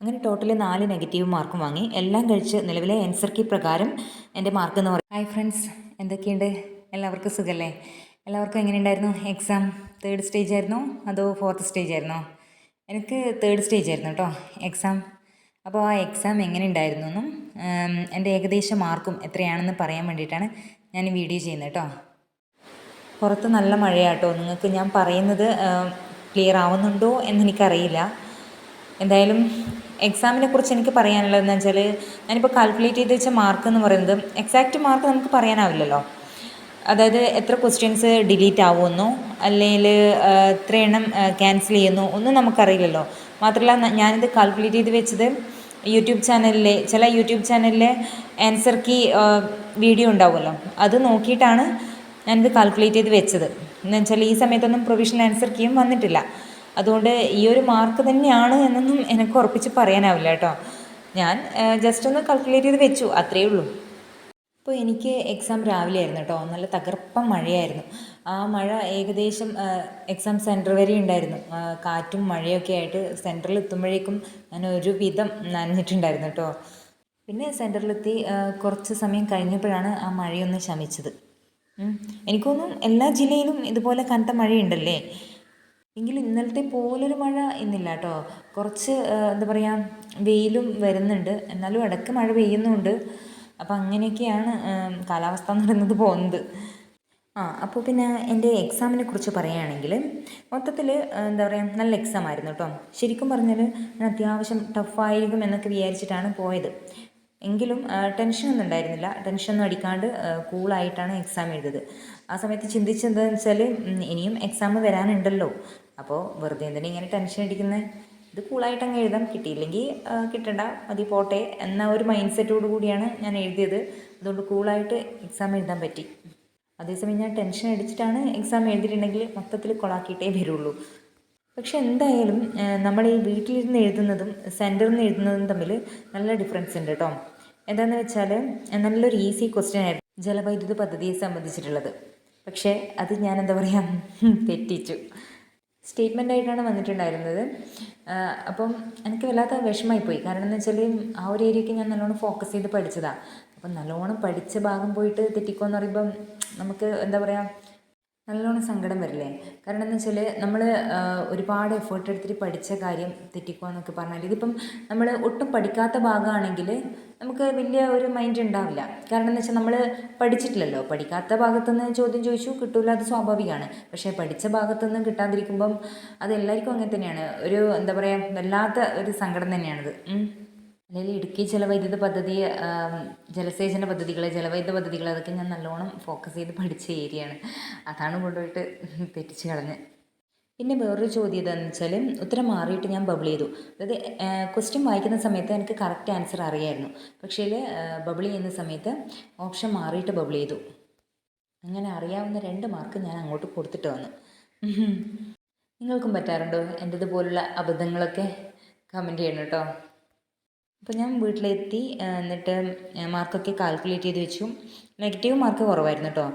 അങ്ങനെ total 4 negative മാർക്കും വാങ്ങി. എല്ലാം കഴിച്ച് നിലവിലെ ആൻസർ കീ പ്രകാരം എൻ്റെ മാർക്ക് എന്ന് പറയും. ഹായ് ഫ്രണ്ട്സ്, എന്തൊക്കെയുണ്ട്? എല്ലാവർക്കും സുഖമല്ലേ? എല്ലാവർക്കും എങ്ങനെയുണ്ടായിരുന്നു എക്സാം? 3rd സ്റ്റേജ് ആയിരുന്നോ അതോ 4th സ്റ്റേജ് ആയിരുന്നോ? എനിക്ക് 3rd സ്റ്റേജ് ആയിരുന്നു കേട്ടോ എക്സാം. അപ്പോൾ ആ എക്സാം എങ്ങനെ ഉണ്ടായിരുന്നു എന്നും എൻ്റെ ഏകദേശ മാർക്കും എത്രയാണെന്ന് പറയാൻ വേണ്ടിയിട്ടാണ് ഞാൻ ഈ വീഡിയോ ചെയ്യുന്നത് കേട്ടോ. പുറത്ത് നല്ല മഴയാട്ടോ. നിങ്ങൾക്ക് ഞാൻ പറയുന്നത് ക്ലിയർ ആവുന്നുണ്ടോ എന്നെനിക്കറിയില്ല. എന്തായാലും എക്സാമിനെ കുറിച്ച് എനിക്ക് പറയാനുള്ളതെന്ന് വെച്ചാൽ, ഞാനിപ്പോൾ കാൽക്കുലേറ്റ് ചെയ്ത് വെച്ച മാർക്ക് എന്ന് പറയുന്നത് എക്സാക്റ്റ് മാർക്ക് നമുക്ക് പറയാനാവില്ലല്ലോ. അതായത് എത്ര ക്വസ്റ്റ്യൻസ് ഡിലീറ്റ് ആവുമെന്നോ അല്ലെങ്കിൽ എത്ര എണ്ണം ക്യാൻസൽ ചെയ്യുന്നോ ഒന്നും നമുക്കറിയില്ലല്ലോ. മാത്രമല്ല ഞാനിത് കാൽക്കുലേറ്റ് ചെയ്ത് വെച്ചത് ചില യൂട്യൂബ് ചാനലിലെ ആൻസർ കീ വീഡിയോ ഉണ്ടാവുമല്ലോ, അത് നോക്കിയിട്ടാണ് ഞാനിത് കാൽക്കുലേറ്റ് ചെയ്ത് വെച്ചത്. എന്ന് വെച്ചാൽ ഈ സമയത്തൊന്നും പ്രൊവിഷണൽ ആൻസർ കീയും വന്നിട്ടില്ല. അതുകൊണ്ട് ഈ ഒരു മാർക്ക് തന്നെയാണ് എന്നൊന്നും എനിക്ക് ഉറപ്പിച്ച് പറയാനാവില്ല കേട്ടോ. ഞാൻ ജസ്റ്റ് ഒന്ന് കാൽക്കുലേറ്റ് ചെയ്ത് വെച്ചു, അത്രയേ ഉള്ളൂ. അപ്പോൾ എനിക്ക് എക്സാം രാവിലെ ആയിരുന്നു കേട്ടോ. നല്ല തകർപ്പം മഴയായിരുന്നു. ആ മഴ ഏകദേശം എക്സാം സെൻറ്റർ വരെ ഉണ്ടായിരുന്നു. കാറ്റും മഴയൊക്കെ ആയിട്ട് സെൻറ്ററിൽ എത്തുമ്പോഴേക്കും ഞാൻ ഒരു വിധം നനഞ്ഞിട്ടുണ്ടായിരുന്നു കേട്ടോ. പിന്നെ സെൻറ്ററിലെത്തി കുറച്ച് സമയം കഴിഞ്ഞപ്പോഴാണ് ആ മഴയൊന്ന് ശമിച്ചത്. എനിക്കൊന്നും എല്ലാ ജില്ലയിലും ഇതുപോലെ കനത്ത മഴയുണ്ടല്ലേ. എങ്കിലും ഇന്നലത്തെ പോലൊരു മഴ ഇന്നില്ല കേട്ടോ. കുറച്ച് എന്താ പറയുക, വെയിലും വരുന്നുണ്ട്, എന്നാലും ഇടയ്ക്ക് മഴ പെയ്യുന്നുണ്ട്. അപ്പോൾ അങ്ങനെയൊക്കെയാണ് കാലാവസ്ഥ എന്ന് പറയുന്നത് പോകുന്നത്. അപ്പോൾ പിന്നെ എൻ്റെ എക്സാമിനെ കുറിച്ച് പറയുകയാണെങ്കിൽ മൊത്തത്തിൽ എന്താ പറയുക, നല്ല എക്സാം ആയിരുന്നു കേട്ടോ. ശരിക്കും പറഞ്ഞാൽ ഞാൻ അത്യാവശ്യം ടഫായിരിക്കും എന്നൊക്കെ വിചാരിച്ചിട്ടാണ് പോയത്. എങ്കിലും ടെൻഷനൊന്നും ഉണ്ടായിരുന്നില്ല. ടെൻഷനൊന്നും അടിക്കാണ്ട് കൂളായിട്ടാണ് എക്സാം എഴുതിയത്. ആ സമയത്ത് ചിന്തിച്ചെന്താണെന്ന് വെച്ചാൽ, ഇനിയും എക്സാം വരാനുണ്ടല്ലോ, അപ്പോൾ വെറുതെ എന്തിനാ ഇങ്ങനെ ടെൻഷൻ അടിക്കുന്നത്, ഇത് കൂളായിട്ട് അങ്ങ് എഴുതാം, കിട്ടിയില്ലെങ്കിൽ കിട്ടണ്ട, മതി പോട്ടെ എന്ന ഒരു മൈൻഡ് സെറ്റോടു കൂടിയാണ് ഞാൻ എഴുതിയത്. അതുകൊണ്ട് കൂളായിട്ട് എക്സാം എഴുതാൻ പറ്റി. അതേസമയം ഞാൻ ടെൻഷൻ അടിച്ചിട്ടാണ് എക്സാം എഴുതിയിട്ടുണ്ടെങ്കിൽ മൊത്തത്തിൽ കൊളാക്കിയിട്ടേ വരുള്ളൂ. പക്ഷെ എന്തായാലും നമ്മൾ ഈ വീട്ടിലിരുന്ന് എഴുതുന്നതും സെൻറ്ററിൽ നിന്ന് എഴുതുന്നതും തമ്മിൽ നല്ല ഡിഫറൻസ് ഉണ്ട് കേട്ടോ. എന്താണെന്ന് വെച്ചാൽ നല്ലൊരു ഈസി ക്വസ്റ്റ്യൻ ആയിരുന്നു ജലവൈദ്യുത പദ്ധതിയെ സംബന്ധിച്ചിട്ടുള്ളത്. പക്ഷേ അത് ഞാൻ എന്താ പറയുക, തെറ്റിച്ചു. സ്റ്റേറ്റ്മെൻ്റ് ആയിട്ടാണ് വന്നിട്ടുണ്ടായിരുന്നത്. അപ്പം എനിക്ക് വല്ലാത്ത വിഷമമായിപ്പോയി. കാരണം എന്ന് വെച്ചാൽ ആ ഒരു ഏരിയയ്ക്ക് ഞാൻ നല്ലോണം ഫോക്കസ് ചെയ്ത് പഠിച്ചതാണ്. അപ്പം നല്ലോണം പഠിച്ച ഭാഗം പോയിട്ട് തെറ്റിക്കുമെന്ന് പറയുമ്പം നമുക്ക് എന്താ പറയുക, നല്ലോണം സങ്കടം വരില്ലേ. കാരണം എന്ന് വെച്ചാൽ നമ്മൾ ഒരുപാട് എഫേർട്ട് എടുത്തിട്ട് പഠിച്ച കാര്യം തെറ്റിക്കുക എന്നൊക്കെ പറഞ്ഞാൽ, ഇതിപ്പം നമ്മൾ ഒട്ടും പഠിക്കാത്ത ഭാഗമാണെങ്കിൽ നമുക്ക് വലിയ ഒരു മൈൻഡ് ഉണ്ടാവില്ല. കാരണം എന്ന് വെച്ചാൽ നമ്മൾ പഠിച്ചിട്ടില്ലല്ലോ. പഠിക്കാത്ത ഭാഗത്തുനിന്ന് ചോദ്യം ചോദിച്ചു കിട്ടില്ല, അത് സ്വാഭാവികമാണ്. പക്ഷേ പഠിച്ച ഭാഗത്തുനിന്ന് കിട്ടാതിരിക്കുമ്പം അത് എല്ലാവർക്കും അങ്ങനെ തന്നെയാണ്. ഒരു എന്താ പറയുക, വല്ലാത്ത ഒരു സങ്കടം തന്നെയാണത്. അല്ലെങ്കിൽ ഇടുക്കി ജലവൈദ്യുത പദ്ധതി, ജലസേചന പദ്ധതികൾ, ജലവൈദ്യുത പദ്ധതികൾ, അതൊക്കെ ഞാൻ നല്ലോണം ഫോക്കസ് ചെയ്ത് പഠിച്ച ഏരിയയാണ്. അതാണ് കൊണ്ടുപോയിട്ട് തെറ്റിച്ച് കളഞ്ഞ്. പിന്നെ വേറൊരു ചോദ്യം എന്താണെന്ന് വെച്ചാൽ, ഉത്തരം മാറിയിട്ട് ഞാൻ ബബിൾ ചെയ്തു. അതായത് ക്വസ്റ്റ്യൻ വായിക്കുന്ന സമയത്ത് എനിക്ക് കറക്റ്റ് ആൻസർ അറിയായിരുന്നു. പക്ഷേ ബബിൾ ചെയ്യുന്ന സമയത്ത് ഓപ്ഷൻ മാറിയിട്ട് ബബിൾ ചെയ്തു. അങ്ങനെ അറിയാവുന്ന 2 മാർക്ക് ഞാൻ അങ്ങോട്ട് കൊടുത്തിട്ട് വന്നു. നിങ്ങൾക്കും പറ്റാറുണ്ടോ എൻ്റെതുപോലുള്ള അബദ്ധങ്ങളൊക്കെ? കമൻറ്റ് ചെയ്യണം കേട്ടോ. അപ്പോൾ ഞാൻ വീട്ടിലെത്തി, എന്നിട്ട് മാർക്കൊക്കെ കാൽക്കുലേറ്റ് ചെയ്ത് വെച്ചു. നെഗറ്റീവ് മാർക്ക് കുറവായിരുന്നു കേട്ടോ.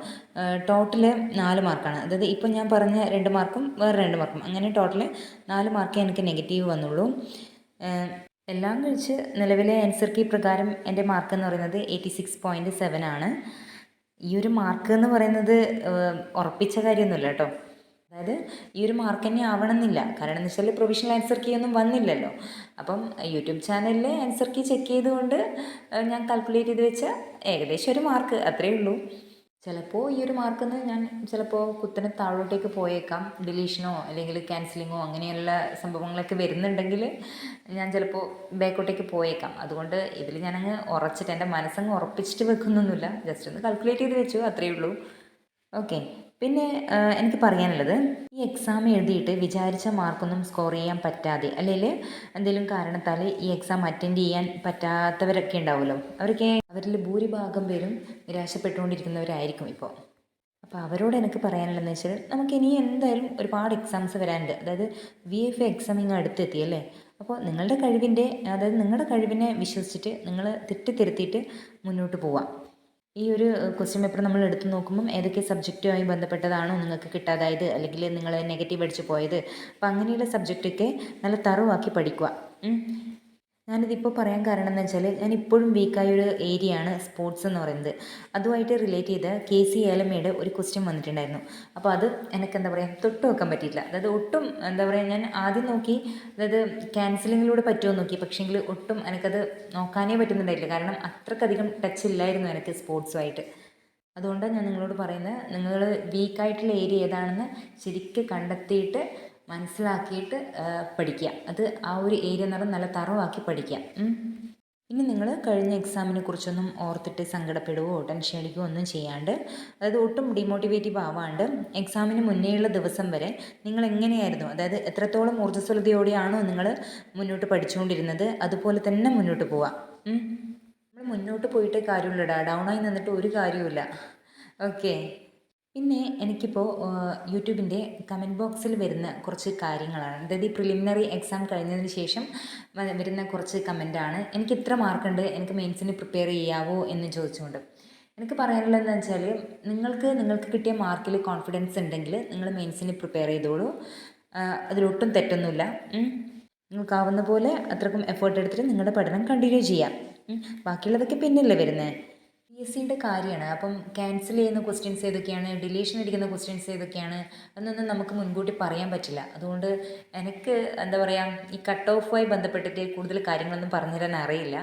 ടോട്ടൽ 4 മാർക്കാണ്. അതായത് ഇപ്പം ഞാൻ പറഞ്ഞ 2 മാർക്കും വേറെ 2 മാർക്കും, അങ്ങനെ ടോട്ടൽ 4 മാർക്കേ എനിക്ക് നെഗറ്റീവ് വന്നുള്ളൂ. എല്ലാം കഴിച്ച് നിലവിലെ ആൻസർ കീ പ്രകാരം എൻ്റെ മാർക്ക് എന്ന് പറയുന്നത് 86.7 ആണ്. ഈ ഒരു മാർക്ക് എന്ന് പറയുന്നത് ഉറപ്പിച്ച കാര്യമൊന്നുമില്ല കേട്ടോ. അതായത് ഈ ഒരു മാർക്ക് തന്നെ ആവണമെന്നില്ല. കാരണം എന്ന് വെച്ചാൽ പ്രൊവിഷണൽ ആൻസർ കീ ഒന്നും വന്നില്ലല്ലോ. അപ്പം യൂട്യൂബ് ചാനലിലെ ആൻസർ കീ ചെക്ക് ചെയ്തുകൊണ്ട് ഞാൻ കാൽക്കുലേറ്റ് ചെയ്ത് വെച്ച ഏകദേശം ഒരു മാർക്ക്, അത്രയേ ഉള്ളൂ. ചിലപ്പോൾ ഈ ഒരു മാർക്കിൽ നിന്ന് ഞാൻ ചിലപ്പോൾ കുത്തനെ താഴോട്ടേക്ക് പോയേക്കാം. ഡിലീഷനോ അല്ലെങ്കിൽ ക്യാൻസലിങ്ങോ അങ്ങനെയുള്ള സംഭവങ്ങളൊക്കെ വരുന്നുണ്ടെങ്കിൽ ഞാൻ ചിലപ്പോൾ ബാക്കോട്ടേക്ക് പോയേക്കാം. അതുകൊണ്ട് ഇതിൽ ഞാനങ്ങ് ഉറച്ചിട്ട്, എൻ്റെ മനസ്സങ്ങ് ഉറപ്പിച്ചിട്ട് വെക്കുന്നൊന്നുമില്ല. ജസ്റ്റ് ഒന്ന് കാൽക്കുലേറ്റ് ചെയ്ത് വെച്ചു, അത്രയേ ഉള്ളൂ. ഓക്കെ. പിന്നെ എനിക്ക് പറയാനുള്ളത്, ഈ എക്സാം എഴുതിയിട്ട് വിചാരിച്ച മാർക്കൊന്നും സ്കോർ ചെയ്യാൻ പറ്റാതെ, അല്ലെങ്കിൽ എന്തെങ്കിലും കാരണത്താൽ ഈ എക്സാം അറ്റൻഡ് ചെയ്യാൻ പറ്റാത്തവരൊക്കെ ഉണ്ടാവുമല്ലോ. അവരിൽ ഭൂരിഭാഗം പേരും നിരാശപ്പെട്ടുകൊണ്ടിരിക്കുന്നവരായിരിക്കും ഇപ്പോൾ. അപ്പോൾ അവരോട് എനിക്ക് പറയാനുള്ളതെന്ന് വെച്ചാൽ, നമുക്ക് ഇനി എന്തായാലും ഒരുപാട് എക്സാംസ് വരാനുണ്ട്. അതായത് VFA എക്സാം ഇങ്ങ് അടുത്തെത്തിയല്ലേ. അപ്പോൾ നിങ്ങളുടെ കഴിവിനെ വിശ്വസിച്ചിട്ട് നിങ്ങൾ തെറ്റിത്തിരുത്തിയിട്ട് മുന്നോട്ട് പോവാം. ഈ ഒരു ക്വസ്റ്റ്യൻ പേപ്പർ നമ്മൾ എടുത്ത് നോക്കുമ്പം ഏതൊക്കെ സബ്ജക്റ്റുമായി ബന്ധപ്പെട്ടതാണോ നിങ്ങൾക്ക് കിട്ടാതായത്, അല്ലെങ്കിൽ നിങ്ങൾ നെഗറ്റീവ് അടിച്ച് പോയത്, അപ്പോൾ അങ്ങനെയുള്ള സബ്ജക്റ്റൊക്കെ നല്ല തറവാക്കി പഠിക്കുക. ഞാനിതിപ്പോൾ പറയാൻ കാരണം എന്ന് വെച്ചാൽ ഞാൻ ഇപ്പോഴും വീക്കായൊരു ഏരിയയാണ് സ്പോർട്സ് എന്ന് പറയുന്നത്. അതുമായിട്ട് റിലേറ്റ് ചെയ്ത് KC ഏലമ്മയുടെ ഒരു ക്വസ്റ്റ്യൻ വന്നിട്ടുണ്ടായിരുന്നു. അപ്പോൾ അത് എനിക്ക് എന്താ പറയുക തൊട്ട് വെക്കാൻ പറ്റിയില്ല. അതായത് ഒട്ടും എന്താ പറയുക ഞാൻ ആദ്യം നോക്കി, അതായത് ക്യാൻസലിങ്ങിലൂടെ പറ്റുമോ നോക്കി, പക്ഷേങ്കിൽ ഒട്ടും എനിക്കത് നോക്കാനേ പറ്റുന്നുണ്ടായില്ല. കാരണം അത്രക്കധികം ടച്ച് ഇല്ലായിരുന്നു എനിക്ക് സ്പോർട്സുമായിട്ട്. അതുകൊണ്ടാണ് ഞാൻ നിങ്ങളോട് പറയുന്നത്, നിങ്ങൾ വീക്കായിട്ടുള്ള ഏരിയ ഏതാണെന്ന് ശരിക്കും കണ്ടെത്തിയിട്ട് മനസ്സിലാക്കിയിട്ട് പഠിക്കുക. അത് ആ ഒരു ഏരിയ എന്ന് പറഞ്ഞാൽ നല്ല തറവാക്കി പഠിക്കുക. ഇനി നിങ്ങൾ കഴിഞ്ഞ എക്സാമിനെ കുറിച്ചൊന്നും ഓർത്തിട്ട് സങ്കടപ്പെടുകയോ ടെൻഷൻ അടിക്കുകയോ ഒന്നും ചെയ്യാണ്ട്, അതായത് ഒട്ടും ഡിമോട്ടിവേറ്റീവ് ആവാണ്ട് എക്സാമിന് മുന്നേയുള്ള ദിവസം വരെ നിങ്ങൾ എങ്ങനെയായിരുന്നു, അതായത് എത്രത്തോളം ഊർജ്ജസ്വലതയോടെയാണോ നിങ്ങൾ മുന്നോട്ട് പഠിച്ചുകൊണ്ടിരുന്നത് അതുപോലെ തന്നെ മുന്നോട്ട് പോവാം. നമ്മൾ മുന്നോട്ട് പോയിട്ടേ കാര്യമുള്ളടാ, ഡൗണായി നിന്നിട്ട് ഒരു കാര്യവുമില്ല. ഓക്കെ. പിന്നെ എനിക്കിപ്പോൾ യൂട്യൂബിൻ്റെ കമൻറ്റ് ബോക്സിൽ വരുന്ന കുറച്ച് കാര്യങ്ങളാണ്, അതായത് ഈ പ്രിലിമിനറി എക്സാം കഴിഞ്ഞതിന് ശേഷം വരുന്ന കുറച്ച് കമൻറ്റാണ്. എനിക്ക് ഇത്ര മാർക്കുണ്ട്, എനിക്ക് മെയിൻസിന് പ്രിപ്പയർ ചെയ്യാവോ എന്ന് ചോദിച്ചുകൊണ്ട്. എനിക്ക് പറയാനുള്ളതെന്ന് വെച്ചാൽ, നിങ്ങൾക്ക് കിട്ടിയ മാർക്കിൽ കോൺഫിഡൻസ് ഉണ്ടെങ്കിൽ നിങ്ങൾ മെയിൻസിന് പ്രിപ്പയർ ചെയ്തോളൂ. അതിലൊട്ടും തെറ്റൊന്നുമില്ല. നിങ്ങൾക്കാവുന്ന പോലെ അത്രക്കും എഫേർട്ട് എടുത്തിട്ട് നിങ്ങളുടെ പഠനം കണ്ടിന്യൂ ചെയ്യാം. ബാക്കിയുള്ളതൊക്കെ പിന്നല്ലേ വരുന്നത്. PSCയുടെ കാര്യമാണ്. അപ്പം ക്യാൻസൽ ചെയ്യുന്ന ക്വസ്റ്റ്യൻസ് ഏതൊക്കെയാണ്, ഡിലീഷൻ അടിക്കുന്ന ക്വസ്റ്റ്യൻസ് ഏതൊക്കെയാണ് എന്നൊന്നും നമുക്ക് മുൻകൂട്ടി പറയാൻ പറ്റില്ല. അതുകൊണ്ട് എനിക്ക് എന്താ പറയുക, ഈ കട്ട് ഓഫുമായി ബന്ധപ്പെട്ടിട്ട് കൂടുതൽ കാര്യങ്ങളൊന്നും പറഞ്ഞു തരാൻ അറിയില്ല.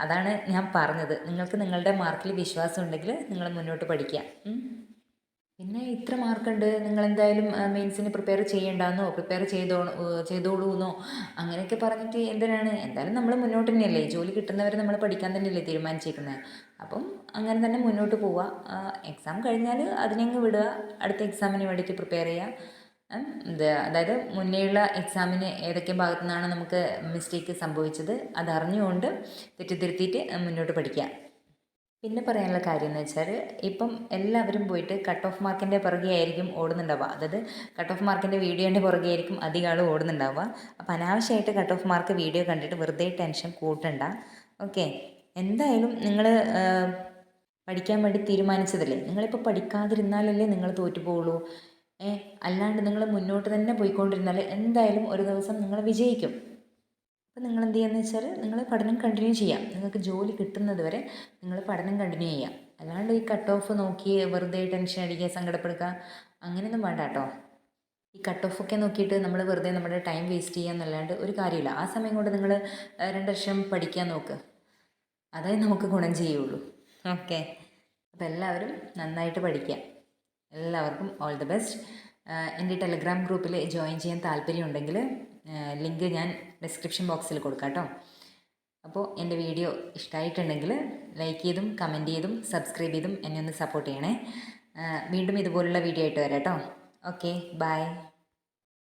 അതാണ് ഞാൻ പറഞ്ഞത്. നിങ്ങൾക്ക് നിങ്ങളുടെ മാർക്കിൽ വിശ്വാസം ഉണ്ടെങ്കിൽ നിങ്ങൾ മുന്നോട്ട് പഠിക്കുക. പിന്നെ ഇത്ര മാർക്കുണ്ട്, നിങ്ങളെന്തായാലും മെയിൻസിന് പ്രിപ്പയർ ചെയ്യണ്ടെന്നോ പ്രിപ്പയർ ചെയ്തോളൂ എന്നോ അങ്ങനെയൊക്കെ പറഞ്ഞിട്ട് എന്തിനാണ്? എന്തായാലും നമ്മൾ മുന്നോട്ട് തന്നെയല്ലേ, ജോലി കിട്ടുന്നവരെ നമ്മൾ പഠിക്കാൻ തന്നെയല്ലേ തീരുമാനിച്ചേക്കുന്നത്. അപ്പം അങ്ങനെ തന്നെ മുന്നോട്ട് പോവുക. എക്സാം കഴിഞ്ഞാൽ അതിനങ്ങ് വിടുക, അടുത്ത എക്സാമിന് വേണ്ടിയിട്ട് പ്രിപ്പയർ ചെയ്യുക. അതായത് മുന്നേയുള്ള എക്സാമിന് ഏതൊക്കെ ഭാഗത്തു നിന്നാണ് നമുക്ക് മിസ്റ്റേക്ക് സംഭവിച്ചത് അതറിഞ്ഞുകൊണ്ട് തെറ്റിദ്ധരുത്തിയിട്ട് മുന്നോട്ട് പഠിക്കുക. പിന്നെ പറയാനുള്ള കാര്യം എന്ന് വെച്ചാൽ, ഇപ്പം എല്ലാവരും പോയിട്ട് കട്ട് ഓഫ് മാർക്കിൻ്റെ പുറകെ ആയിരിക്കും ഓടുന്നുണ്ടാവുക. അതായത് കട്ട് ഓഫ് മാർക്കിൻ്റെ വീഡിയോൻ്റെ പുറകെ ആയിരിക്കും അധികം ആൾ ഓടുന്നുണ്ടാവുക. അപ്പോൾ അനാവശ്യമായിട്ട് കട്ട് ഓഫ് മാർക്ക് വീഡിയോ കണ്ടിട്ട് വെറുതെ ടെൻഷൻ കൂട്ടണ്ട. ഓക്കെ. എന്തായാലും നിങ്ങൾ പഠിക്കാൻ വേണ്ടി തീരുമാനിച്ചതല്ലേ, നിങ്ങളിപ്പോൾ പഠിക്കാതിരുന്നാലല്ലേ നിങ്ങൾ തോറ്റു പോവുള്ളൂ. അല്ലാണ്ട് നിങ്ങൾ മുന്നോട്ട് തന്നെ പോയിക്കൊണ്ടിരുന്നാൽ എന്തായാലും ഒരു ദിവസം നിങ്ങൾ വിജയിക്കും. അപ്പോൾ നിങ്ങൾ എന്ത് ചെയ്യുകയെന്ന് വെച്ചാൽ, നിങ്ങൾ പഠനം കണ്ടിന്യൂ ചെയ്യാം. നിങ്ങൾക്ക് ജോലി കിട്ടുന്നത് വരെ നിങ്ങൾ പഠനം കണ്ടിന്യൂ ചെയ്യാം. അല്ലാണ്ട് ഈ കട്ട് ഓഫ് നോക്കി വെറുതെ ടെൻഷൻ അടിക്കുക, സങ്കടപ്പെടുക അങ്ങനെയൊന്നും വേണ്ട കേട്ടോ. ഈ കട്ട് ഓഫൊക്കെ നോക്കിയിട്ട് നമ്മൾ വെറുതെ നമ്മുടെ ടൈം വേസ്റ്റ് ചെയ്യുക എന്നല്ലാണ്ട് ഒരു കാര്യമില്ല. ആ സമയം കൊണ്ട് നിങ്ങൾ 2 വർഷം പഠിക്കാൻ നോക്ക്, അതേ നമുക്ക് ഗുണം ചെയ്യുള്ളൂ. ഓക്കെ. അപ്പോൾ എല്ലാവരും നന്നായിട്ട് പഠിക്കുക. എല്ലാവർക്കും ഓൾ ദി ബെസ്റ്റ്. എൻ്റെ ടെലഗ്രാം ഗ്രൂപ്പിൽ ജോയിൻ ചെയ്യാൻ താല്പര്യമുണ്ടെങ്കിൽ ലിങ്ക് ഞാൻ ഡിസ്ക്രിപ്ഷൻ ബോക്സിൽ കൊടുക്കാം കേട്ടോ. അപ്പോൾ എൻ്റെ വീഡിയോ ഇഷ്ടമായിട്ടുണ്ടെങ്കിൽ ലൈക്ക് ചെയ്തും കമൻറ്റ് ചെയ്തും സബ്സ്ക്രൈബ് ചെയ്തും എന്നെ ഒന്ന് സപ്പോർട്ട് ചെയ്യണേ. വീണ്ടും ഇതുപോലുള്ള വീഡിയോ ആയിട്ട് വരാം കേട്ടോ. Okay, by.